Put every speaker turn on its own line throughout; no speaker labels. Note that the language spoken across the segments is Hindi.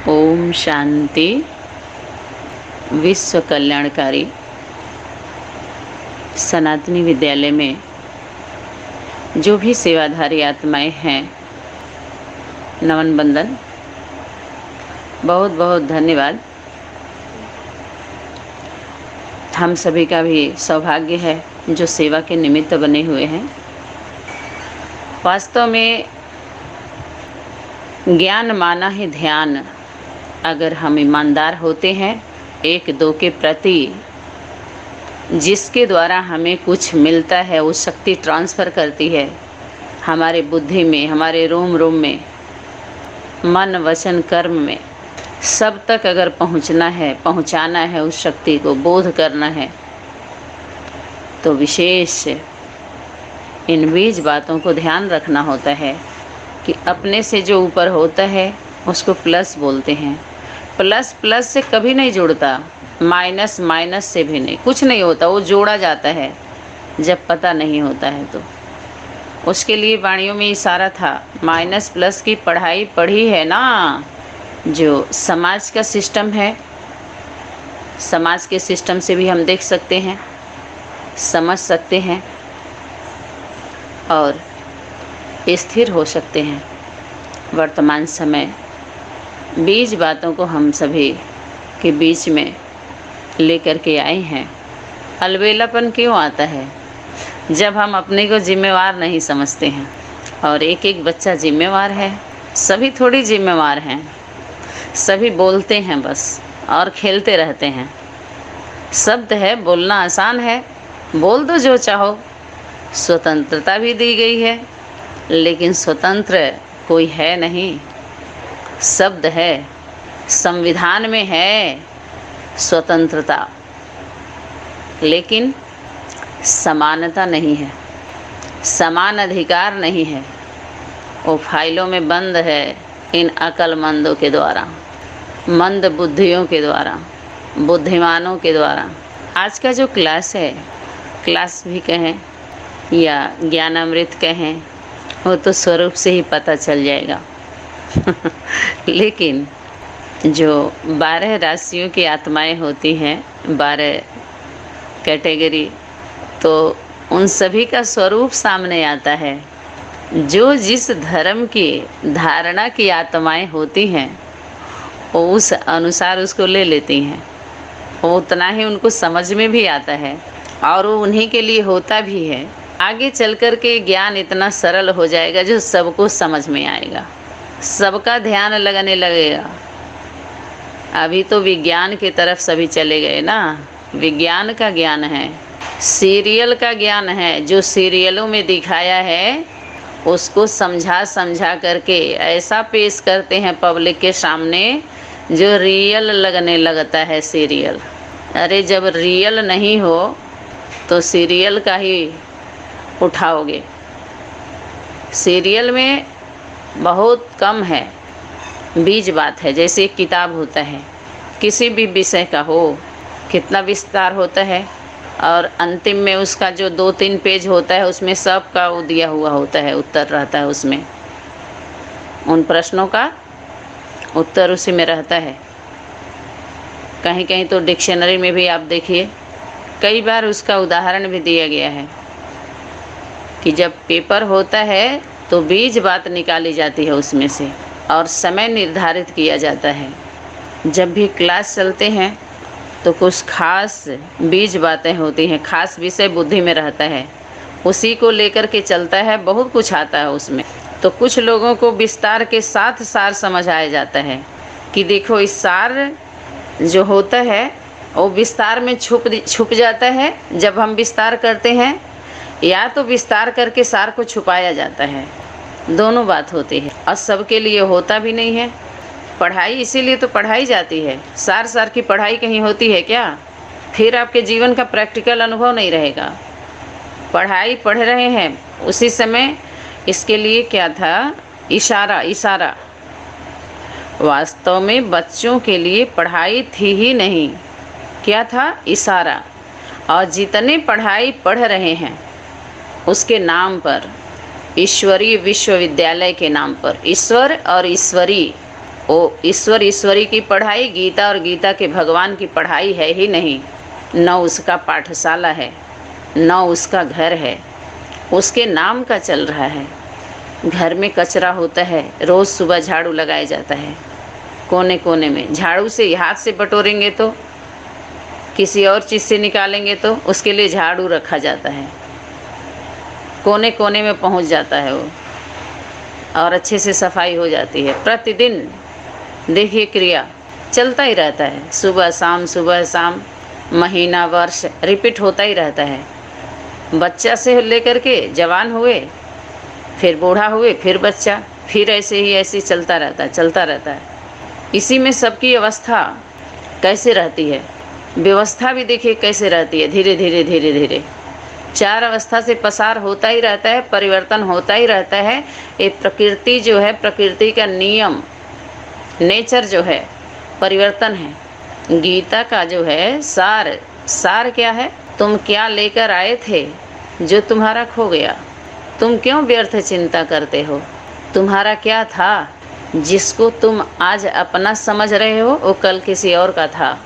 ओम शांति। विश्व कल्याणकारी सनातनी विद्यालय में जो भी सेवाधारी आत्माएं हैं, नमन बंदन, बहुत बहुत धन्यवाद। हम सभी का भी सौभाग्य है जो सेवा के निमित्त बने हुए हैं। वास्तव में ज्ञान माना है ध्यान। अगर हम ईमानदार होते हैं एक दो के प्रति, जिसके द्वारा हमें कुछ मिलता है वो शक्ति ट्रांसफ़र करती है हमारे बुद्धि में, हमारे रोम रोम में, मन वचन कर्म में, सब तक अगर पहुंचाना है उस शक्ति को, बोध करना है, तो विशेष इन 20 बातों को ध्यान रखना होता है कि अपने से जो ऊपर होता है उसको प्लस बोलते हैं। प्लस प्लस से कभी नहीं जुड़ता, माइनस माइनस से भी नहीं, कुछ नहीं होता, वो जोड़ा जाता है जब पता नहीं होता है। तो उसके लिए वाणियों में इशारा था, माइनस प्लस की पढ़ाई पढ़ी है ना। जो समाज का सिस्टम है, समाज के सिस्टम से भी हम देख सकते हैं, समझ सकते हैं और स्थिर हो सकते हैं। वर्तमान समय 20 बातों को हम सभी के बीच में लेकर के आए हैं। अलबेलापन क्यों आता है? जब हम अपने को जिम्मेवार नहीं समझते हैं। और एक एक बच्चा जिम्मेवार है, सभी थोड़ी जिम्मेवार हैं। सभी बोलते हैं बस और खेलते रहते हैं। शब्द है, बोलना आसान है, बोल दो जो चाहो। स्वतंत्रता भी दी गई है, लेकिन स्वतंत्र कोई है नहीं। शब्द है, संविधान में है स्वतंत्रता, लेकिन समानता नहीं है, समान अधिकार नहीं है। वो फाइलों में बंद है इन अक्लमंदों के द्वारा, मंद बुद्धियों के द्वारा, बुद्धिमानों के द्वारा। आज का जो क्लास है, क्लास भी कहें या ज्ञानामृत कहें, वो तो स्वरूप से ही पता चल जाएगा। लेकिन जो 12 राशियों की आत्माएं होती हैं, 12 कैटेगरी, तो उन सभी का स्वरूप सामने आता है। जो जिस धर्म की धारणा की आत्माएं होती हैं वो उस अनुसार उसको ले लेती हैं। वो उतना ही उनको समझ में भी आता है और वो उन्हीं के लिए होता भी है। आगे चल कर के ज्ञान इतना सरल हो जाएगा जो सबको समझ में आएगा, सबका ध्यान लगने लगेगा। अभी तो विज्ञान की तरफ सभी चले गए ना। विज्ञान का ज्ञान है, सीरियल का ज्ञान है। जो सीरियलों में दिखाया है उसको समझा करके ऐसा पेश करते हैं पब्लिक के सामने जो रियल लगने लगता है सीरियल। अरे जब रियल नहीं हो तो सीरियल का ही उठाओगे। सीरियल में बहुत कम है, 20 बात है। जैसे एक किताब होता है, किसी भी विषय का हो, कितना विस्तार होता है और अंतिम में उसका जो 2-3 पेज होता है उसमें सब का वो दिया हुआ होता है, उत्तर रहता है उसमें। उन प्रश्नों का उत्तर उसी में रहता है। कहीं कहीं तो डिक्शनरी में भी आप देखिए, कई बार उसका उदाहरण भी दिया गया है कि जब पेपर होता है तो 20 बात निकाली जाती है उसमें से और समय निर्धारित किया जाता है। जब भी क्लास चलते हैं तो कुछ खास 20 बातें होती हैं, खास विषय बुद्धि में रहता है, उसी को लेकर के चलता है। बहुत कुछ आता है उसमें। तो कुछ लोगों को विस्तार के साथ सार समझाया जाता है कि देखो इस सार जो होता है वो विस्तार में छुप जाता है। जब हम विस्तार करते हैं या तो विस्तार करके सार को छुपाया जाता है, दोनों बात होती है। और सबके लिए होता भी नहीं है। पढ़ाई इसीलिए तो पढ़ाई जाती है। सार की पढ़ाई कहीं होती है क्या? फिर आपके जीवन का प्रैक्टिकल अनुभव नहीं रहेगा। पढ़ाई पढ़ रहे हैं उसी समय, इसके लिए क्या था? इशारा। वास्तव में बच्चों के लिए पढ़ाई थी ही नहीं। क्या था? इशारा। और जितने पढ़ाई पढ़ रहे हैं उसके नाम पर, ईश्वरीय विश्वविद्यालय के नाम पर, ईश्वर और ईश्वरी वो ईश्वर ईश्वरी की पढ़ाई, गीता और गीता के भगवान की पढ़ाई है ही नहीं। न उसका पाठशाला है, न उसका घर है, उसके नाम का चल रहा है। घर में कचरा होता है, रोज़ सुबह झाड़ू लगाया जाता है कोने कोने में। झाड़ू से हाथ से बटोरेंगे तो, किसी और चीज़ से निकालेंगे तो उसके लिए झाड़ू रखा जाता है, कोने कोने में पहुंच जाता है वो, और अच्छे से सफाई हो जाती है। प्रतिदिन देखिए क्रिया चलता ही रहता है, सुबह शाम, महीना वर्ष रिपीट होता ही रहता है। बच्चा से लेकर के जवान हुए, फिर बूढ़ा हुए, फिर बच्चा, फिर ऐसे चलता रहता है। इसी में सबकी अवस्था कैसे रहती है, व्यवस्था भी देखिए कैसे रहती है। धीरे धीरे 4 अवस्था से पसार होता ही रहता है, परिवर्तन होता ही रहता है। ये प्रकृति जो है, प्रकृति का नियम, नेचर जो है, परिवर्तन है। गीता का जो है सार क्या है? तुम क्या लेकर आए थे जो तुम्हारा खो गया? तुम क्यों व्यर्थ चिंता करते हो? तुम्हारा क्या था जिसको तुम आज अपना समझ रहे हो, वो कल किसी और का था।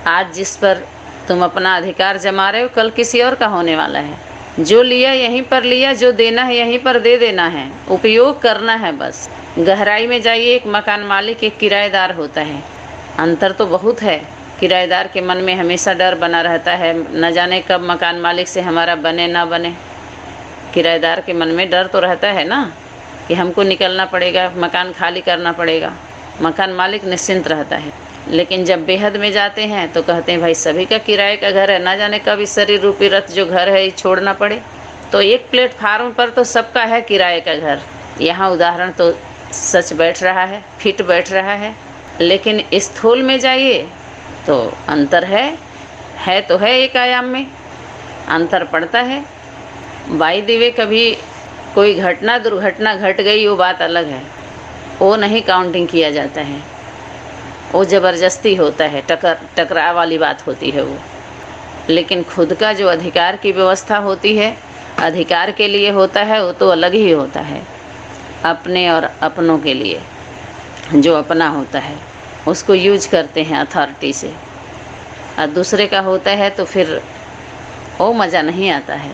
आज जिस पर तुम अपना अधिकार जमा रहे हो, कल किसी और का होने वाला है। जो लिया यहीं पर लिया, जो देना है यहीं पर दे देना है, उपयोग करना है बस। गहराई में जाइए, एक मकान मालिक, एक किराएदार होता है। अंतर तो बहुत है। किराएदार के मन में हमेशा डर बना रहता है, न जाने कब मकान मालिक से हमारा बने ना बने। किराएदार के मन में डर तो रहता है ना कि हमको निकलना पड़ेगा, मकान खाली करना पड़ेगा। मकान मालिक निश्चिंत रहता है। लेकिन जब बेहद में जाते हैं तो कहते हैं भाई सभी का किराए का घर है, ना जाने कब इस शरीर रूपी रथ जो घर है छोड़ना पड़े। तो एक प्लेटफार्म पर तो सबका है किराए का घर। यहाँ उदाहरण तो सच बैठ रहा है, फिट बैठ रहा है। लेकिन स्थूल में जाइए तो अंतर है तो है, एक आयाम में अंतर पड़ता है। बाई दिवे कभी कोई दुर्घटना घट गई, वो बात अलग है, वो नहीं काउंटिंग किया जाता है। वो ज़बरदस्ती होता है, टकराव वाली बात होती है वो। लेकिन खुद का जो अधिकार की व्यवस्था होती है, अधिकार के लिए होता है, वो तो अलग ही होता है। अपने और अपनों के लिए जो अपना होता है उसको यूज करते हैं अथॉरिटी से, और दूसरे का होता है तो फिर वो मज़ा नहीं आता है।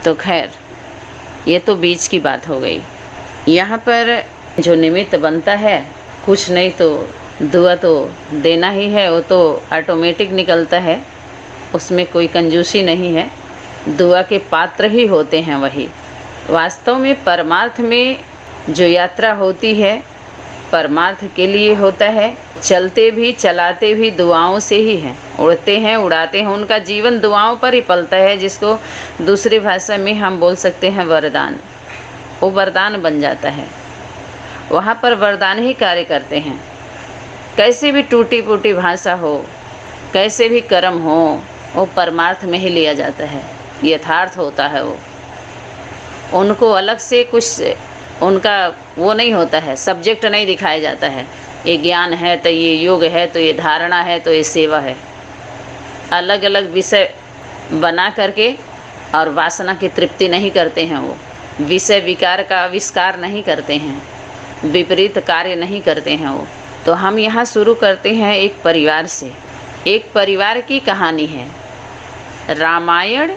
तो खैर, ये तो बीच की बात हो गई। यहाँ पर जो निमित्त बनता है, कुछ नहीं तो दुआ तो देना ही है, वो तो ऑटोमेटिक निकलता है, उसमें कोई कंजूसी नहीं है। दुआ के पात्र ही होते हैं वही। वास्तव में परमार्थ में जो यात्रा होती है, परमार्थ के लिए होता है। चलते भी चलाते भी दुआओं से ही हैं, उड़ते हैं उड़ाते हैं, उनका जीवन दुआओं पर ही पलता है, जिसको दूसरी भाषा में हम बोल सकते हैं वरदान। वो वरदान बन जाता है, वहाँ पर वरदान ही कार्य करते हैं। कैसे भी टूटी फूटी भाषा हो, कैसे भी कर्म हो, वो परमार्थ में ही लिया जाता है, यथार्थ होता है वो। उनको अलग से कुछ उनका वो नहीं होता है, सब्जेक्ट नहीं दिखाया जाता है। ये ज्ञान है तो ये योग है, तो ये धारणा है, तो ये सेवा है। अलग अलग विषय बना करके और वासना की तृप्ति नहीं करते हैं वो। विषय विकार का आविष्कार नहीं करते हैं, विपरीत कार्य नहीं करते हैं वो। तो हम यहाँ शुरू करते हैं एक परिवार से। एक परिवार की कहानी है, रामायण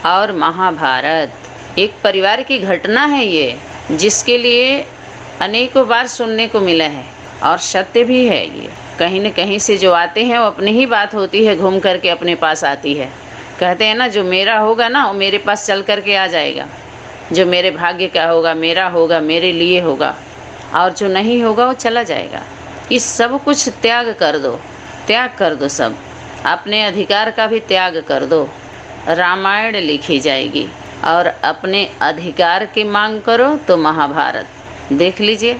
और महाभारत। एक परिवार की घटना है ये, जिसके लिए अनेकों बार सुनने को मिला है और सत्य भी है ये। कहीं न कहीं से जो आते हैं वो अपनी ही बात होती है, घूम करके अपने पास आती है। कहते हैं ना, जो मेरा होगा ना वो मेरे पास चल करके आ जाएगा। जो मेरे भाग्य का होगा, मेरा होगा, मेरे लिए होगा, और जो नहीं होगा वो चला जाएगा। इस सब कुछ त्याग कर दो सब। अपने अधिकार का भी त्याग कर दो। रामायण लिखी जाएगी, और अपने अधिकार की मांग करो तो महाभारत। देख लीजिए,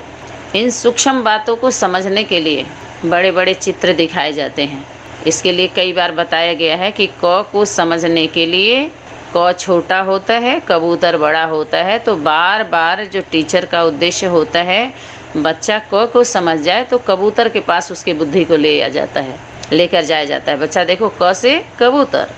इन सूक्ष्म बातों को समझने के लिए बड़े बड़े चित्र दिखाए जाते हैं। इसके लिए कई बार बताया गया है कि क को समझने के लिए क छोटा होता है, कबूतर बड़ा होता है। तो बार बार जो टीचर का उद्देश्य होता है, बच्चा क को समझ जाए तो कबूतर के पास उसकी बुद्धि को लेकर जाया जाता है। बच्चा देखो, क से कबूतर,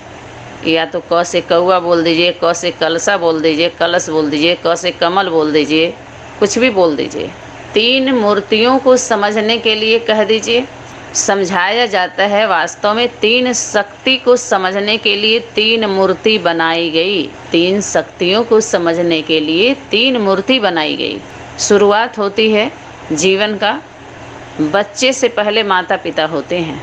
या तो क से कौआ बोल दीजिए, क से कलसा बोल दीजिए, कलश बोल दीजिए, क से कमल बोल दीजिए, कुछ भी बोल दीजिए। तीन मूर्तियों को समझने के लिए कह दीजिए। समझाया जाता है वास्तव में तीन शक्ति को समझने के लिए तीन मूर्ति बनाई गई। तीन शक्तियों को समझने के लिए तीन मूर्ति बनाई गई। शुरुआत होती है जीवन का, बच्चे से पहले माता पिता होते हैं।